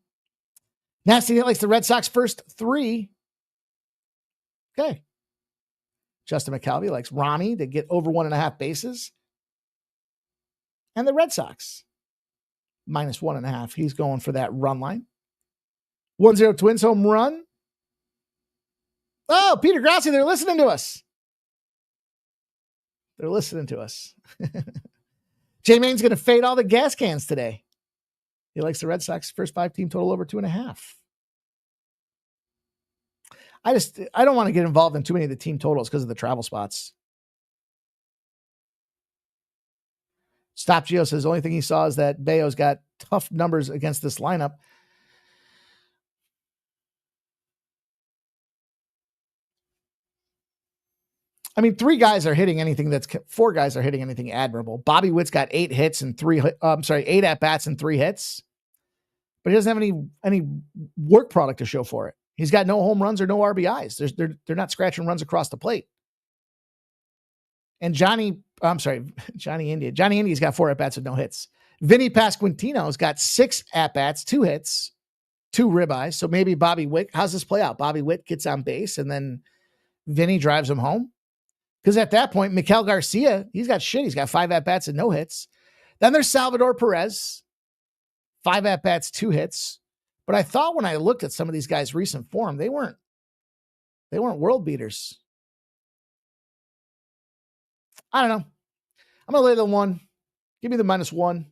Nasty likes the Red Sox first 3. Okay. Justin McCalvey likes Rami to get over 1.5 bases. And the Red Sox. -1.5. He's going for that run line. 1-0 Twins home run. Oh, Peter Grassi, they're listening to us. They're listening to us. Jay Main's going to fade all the gas cans today. He likes the Red Sox first 5 team total over 2.5. I don't want to get involved in too many of the team totals because of the travel spots. Stop Geo says the only thing he saw is that Bayo's got tough numbers against this lineup. I mean, 4 guys are hitting anything admirable. Bobby Witt's got 8 hits and 8 at-bats and 3 hits. But he doesn't have any work product to show for it. He's got no home runs or no RBIs. They're not scratching runs across the plate. And Johnny India's got 4 at-bats with no hits. Vinny Pasquantino's got 6 at-bats, 2 hits, 2 ribeyes. So maybe Bobby Witt, how's this play out? Bobby Witt gets on base and then Vinny drives him home. Because at that point, Miguel Garcia, he's got 5 at-bats and no hits. Then there's Salvador Perez, 5 at-bats, 2 hits. But I thought when I looked at some of these guys' recent form, they weren't world beaters. I don't know. I'm going to lay the 1. Give me the -1.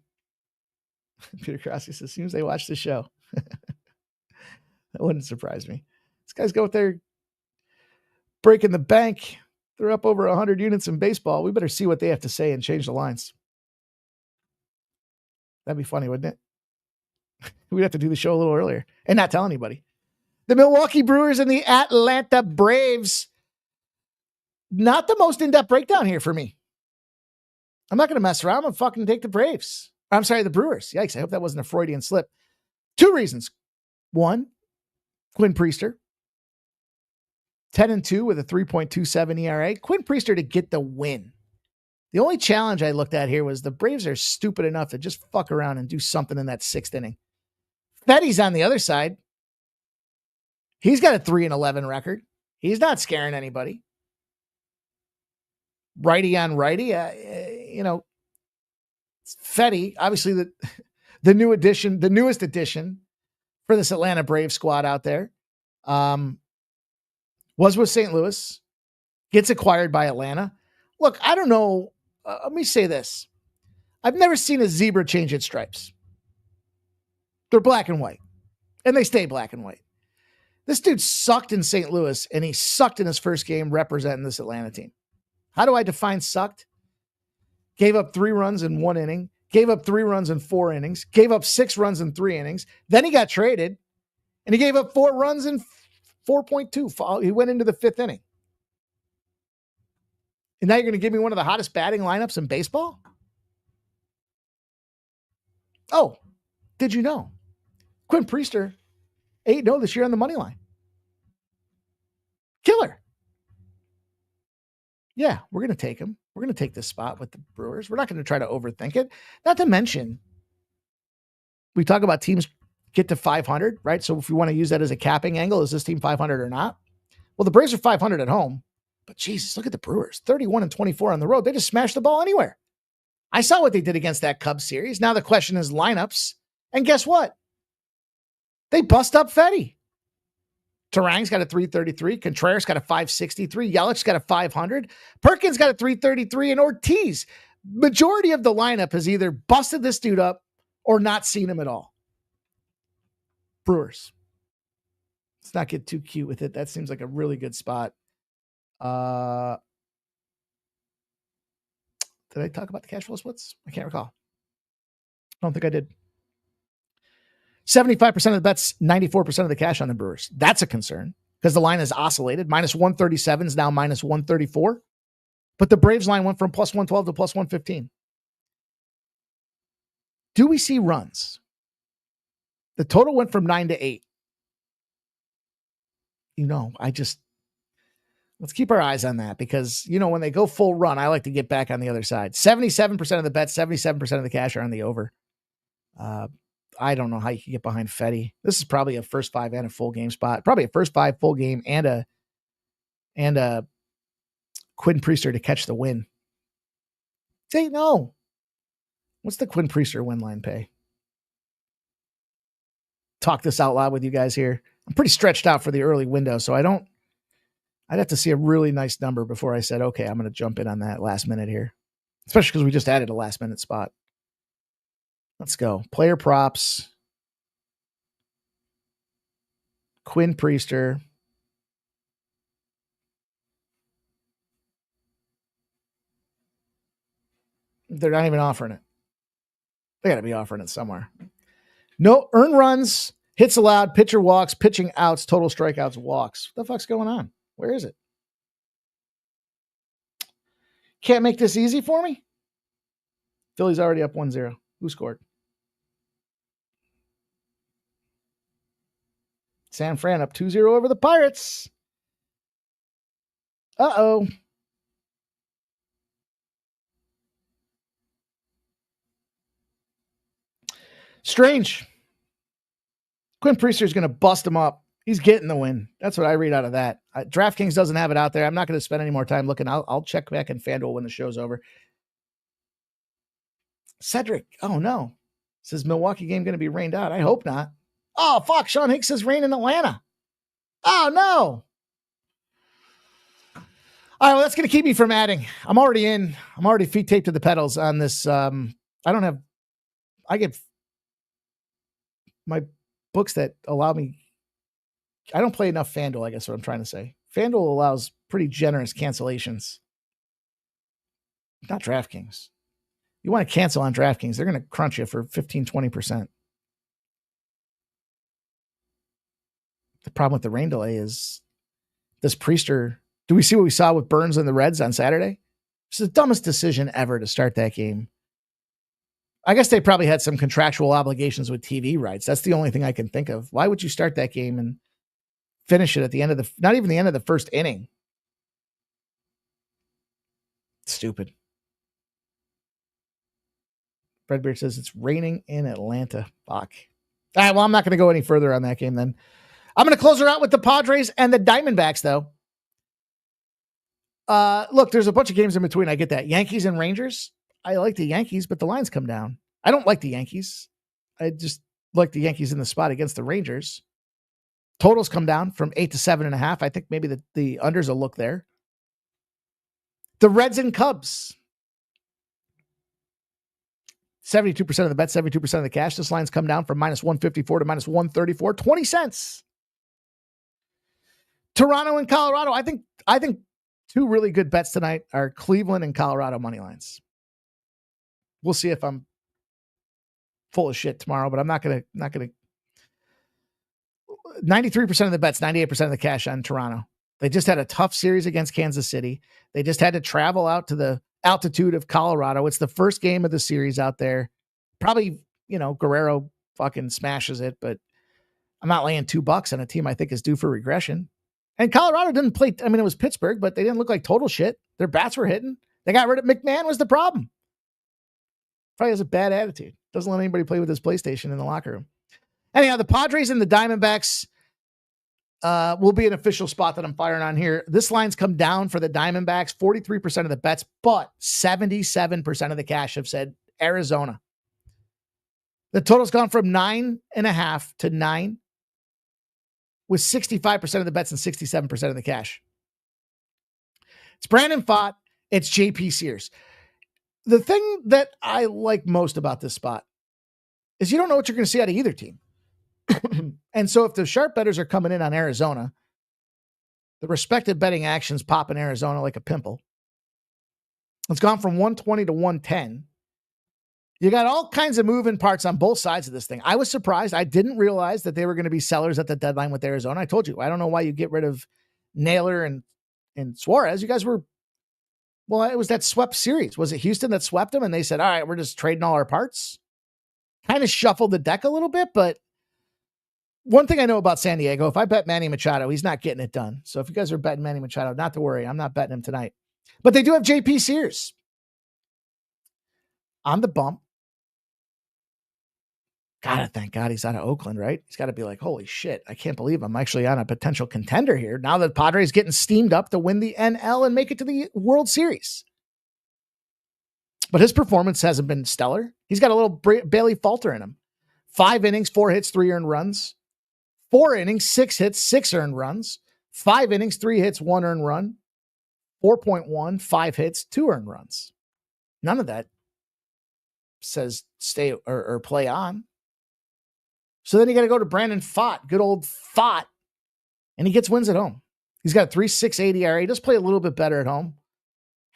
Peter Crosby says, as soon as they watch the show. That wouldn't surprise me. This guy's go out there breaking the bank. They're up over 100 units in baseball. We better see what they have to say and change the lines. That'd be funny, wouldn't it? We'd have to do the show a little earlier and not tell anybody. The Milwaukee Brewers and the Atlanta Braves. Not the most in-depth breakdown here for me. I'm not going to mess around. I'm going to fucking take the Braves. I'm sorry, the Brewers. Yikes, I hope that wasn't a Freudian slip. 2 reasons. 1, Quinn Priester. 10-2 with a 3.27 ERA. Quinn Priester to get the win. The only challenge I looked at here was the Braves are stupid enough to just fuck around and do something in that 6th inning. Fetty's on the other side. He's got a 3-11 record. He's not scaring anybody. Righty on righty. Fetty, obviously the newest addition for this Atlanta Braves squad out there. Was with St. Louis, gets acquired by Atlanta. Look, I don't know. Let me say this. I've never seen a zebra change its stripes. They're black and white, and they stay black and white. This dude sucked in St. Louis, and he sucked in his first game representing this Atlanta team. How do I define sucked? Gave up 3 runs in 1 inning, gave up 3 runs in 4 innings, gave up 6 runs in 3 innings. Then he got traded, and he gave up 4 runs in 4.2. He went into the 5th inning. And now you're going to give me one of the hottest batting lineups in baseball? Oh, did you know? Quinn Priester, 8-0 this year on the money line. Killer. Yeah, we're going to take him. We're going to take this spot with the Brewers. We're not going to try to overthink it. Not to mention, we talk about teams get to 500, right? So if we want to use that as a capping angle, is this team 500 or not? Well, the Braves are 500 at home, but Jesus, look at the Brewers, 31-24 on the road. They just smashed the ball anywhere. I saw what they did against that Cubs series. Now the question is lineups. And guess what? They bust up Fetty. Tarang's got a 333. Contreras got a 563. Yelich's got a 500. Perkins got a 333. And Ortiz, majority of the lineup has either busted this dude up or not seen him at all. Brewers. Let's not get too cute with it. That seems like a really good spot. Did I talk about the cash flow splits? I can't recall. I don't think I did. 75% of the bets, 94% of the cash on the Brewers. That's a concern because the line has oscillated. Minus 137 is now minus 134. But the Braves line went from plus 112 to plus 115. Do we see runs? The total went from 9 to 8. Let's keep our eyes on that because, when they go full run, I like to get back on the other side. 77% of the bets, 77% of the cash are on the over. I don't know how you can get behind Fetty. This is probably a first 5 and a full game spot. Probably a first 5 full game and a Quinn Priester to catch the win. Say no. What's the Quinn Priester win line pay? Talk this out loud with you guys here. I'm pretty stretched out for the early window, so I'd have to see a really nice number before I said, okay, I'm going to jump in on that last minute here, especially because we just added a last minute spot. Let's go. Player props. Quinn Priester. They're not even offering it. They got to be offering it somewhere. No earned runs, hits allowed, pitcher walks, pitching outs, total strikeouts, walks. What the fuck's going on? Where is it? Can't make this easy for me? Philly's already up 1-0. Who scored? San Fran up 2-0 over the Pirates. Uh-oh. Strange. Quinn Priester is going to bust him up. He's getting the win. That's what I read out of that. DraftKings doesn't have it out there. I'm not going to spend any more time looking. I'll check back in FanDuel when the show's over. Cedric. Oh, no. Says Milwaukee game going to be rained out. I hope not. Oh, fuck. Sean Hicks says rain in Atlanta. Oh, no. All right, well, that's going to keep me from adding. I'm already feet taped to the pedals on this. I get my books that allow me. I don't play enough FanDuel, I guess what I'm trying to say. FanDuel allows pretty generous cancellations. Not DraftKings. You want to cancel on DraftKings, they're going to crunch you for 15, 20%. The problem with the rain delay is this Priester. Do we see what we saw with Burns and the Reds on Saturday? It's the dumbest decision ever to start that game. I guess they probably had some contractual obligations with TV rights. That's the only thing I can think of. Why would you start that game and finish it at the end of not even the end of the first inning? Stupid. Fredbeard says it's raining in Atlanta. Fuck. All right, well, I'm not going to go any further on that game then. I'm going to close her out with the Padres and the Diamondbacks, though. Look, there's a bunch of games in between. I get that. Yankees and Rangers. I like the Yankees, but the lines come down. I don't like the Yankees. I just like the Yankees in the spot against the Rangers. Totals come down from 8 to 7.5. I think maybe the unders will look there. The Reds and Cubs. 72% of the bet, 72% of the cash. This line's come down from minus 154 to minus 134, 20 cents. Toronto and Colorado. I think two really good bets tonight are Cleveland and Colorado money lines. We'll see if I'm full of shit tomorrow, but I'm not gonna 93% of the bets, 98% of the cash on Toronto. They just had a tough series against Kansas City. They just had to travel out to the altitude of Colorado. It's the first game of the series out there. Probably, Guerrero fucking smashes it, but I'm not laying $2 on a team I think is due for regression. And Colorado didn't play. I mean, it was Pittsburgh, but they didn't look like total shit. Their bats were hitting. They got rid of McMahon was the problem. Probably has a bad attitude. Doesn't let anybody play with his PlayStation in the locker room. Anyhow, the Padres and the Diamondbacks will be an official spot that I'm firing on here. This line's come down for the Diamondbacks, 43% of the bets, but 77% of the cash have said Arizona. The total's gone from 9.5 to 9, with 65% of the bets and 67% of the cash. It's Brandon Pfaadt. It's JP Sears. The thing that I like most about this spot is you don't know what you're going to see out of either team. And so if the sharp bettors are coming in on Arizona, the respected betting actions pop in Arizona like a pimple. It's gone from 120 to 110. You got all kinds of moving parts on both sides of this thing. I was surprised. I didn't realize that they were going to be sellers at the deadline with Arizona. I told you, I don't know why you get rid of Naylor and Suarez. You guys were, well, it was that swept series. Was it Houston that swept them? And they said, all right, we're just trading all our parts. Kind of shuffled the deck a little bit, but one thing I know about San Diego, if I bet Manny Machado, he's not getting it done. So if you guys are betting Manny Machado, not to worry. I'm not betting him tonight. But they do have JP Sears on the bump. Gotta thank God he's out of Oakland, right? He's got to be like, holy shit, I can't believe I'm actually on a potential contender here. Now that Padres getting steamed up to win the NL and make it to the World Series. But his performance hasn't been stellar. He's got a little Bailey Falter in him. 5 innings, 4 hits, 3 earned runs. 4 innings, 6 hits, 6 earned runs. 5 innings, 3 hits, 1 earned run. 4.1, 5 hits, 2 earned runs. None of that says stay or play on. So then you got to go to Brandon Pfaadt, good old Pfaadt, and he gets wins at home. He's got a 3.68 ERA. He does play a little bit better at home.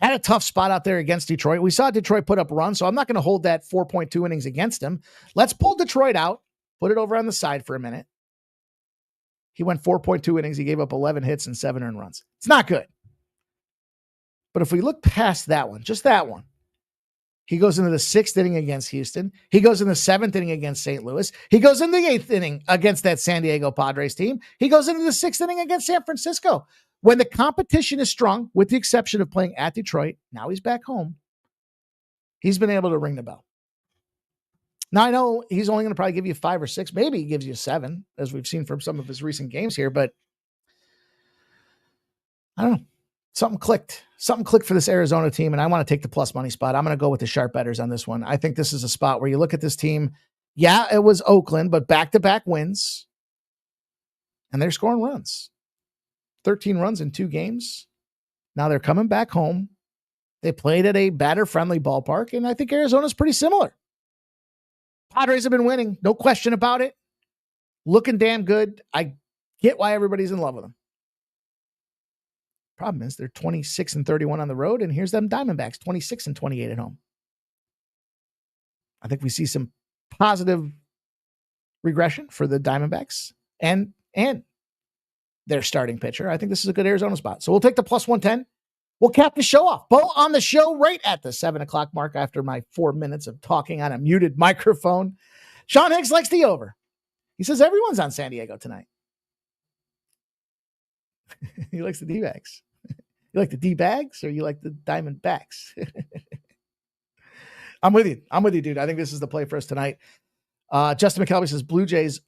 Had a tough spot out there against Detroit. We saw Detroit put up runs, so I'm not going to hold that 4.2 innings against him. Let's pull Detroit out, put it over on the side for a minute. He went 4.2 innings. He gave up 11 hits and 7 earned runs. It's not good. But if we look past that one, just that one, he goes into the 6th inning against Houston. He goes in the 7th inning against St. Louis. He goes in the 8th inning against that San Diego Padres team. He goes into the 6th inning against San Francisco. When the competition is strong, with the exception of playing at Detroit, now he's back home. He's been able to ring the bell. Now, I know he's only going to probably give you 5 or 6. Maybe he gives you 7, as we've seen from some of his recent games here. But I don't know. Something clicked. Something clicked for this Arizona team, and I want to take the plus money spot. I'm going to go with the sharp bettors on this one. I think this is a spot where you look at this team. Yeah, it was Oakland, but back-to-back wins, and they're scoring runs. 13 runs in 2 games. Now they're coming back home. They played at a batter-friendly ballpark, and I think Arizona's pretty similar. Padres have been winning, no question about it. Looking damn good. I get why everybody's in love with them. Problem is they're 26-31 on the road, and here's them Diamondbacks, 26-28 at home. I think we see some positive regression for the Diamondbacks and their starting pitcher. I think this is a good Arizona spot. So we'll take the plus 110. We'll cap the show off. Bo on the show right at the 7 o'clock mark after my 4 minutes of talking on a muted microphone. Sean Higgs likes the over. He says everyone's on San Diego tonight. He likes the D-bags. You like the D-bags or you like the Diamondbacks? I'm with you. I'm with you, dude. I think this is the play for us tonight. Justin McKelvey says Blue Jays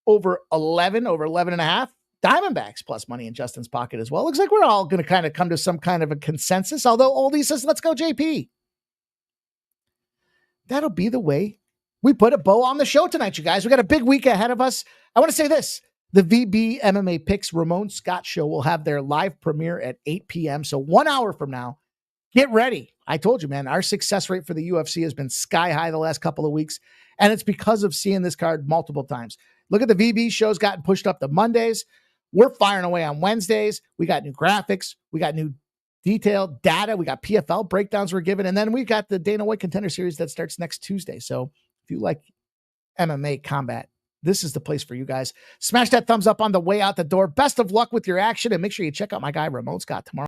over 11, over 11.5. Diamondbacks plus money in Justin's pocket as well. Looks like we're all going to kind of come to some kind of a consensus, although Oldie says, let's go JP. That'll be the way we put a bow on the show tonight, you guys. We got a big week ahead of us. I want to say this. The VB MMA Picks Ramon Scott Show will have their live premiere at 8 p.m. So 1 hour from now, Get ready. I told you, man, our success rate for the UFC has been sky high the last couple of weeks, and it's because of seeing this card multiple times. Look at the VB shows gotten pushed up to Mondays. We're firing away on Wednesdays. We got new graphics. We got new detailed data. We got PFL breakdowns we're given, and then we got the Dana White Contender Series that starts next Tuesday. So if you like MMA combat, this is the place for you guys. Smash that thumbs up on the way out the door. Best of luck with your action, and make sure you check out my guy Ramon Scott tomorrow.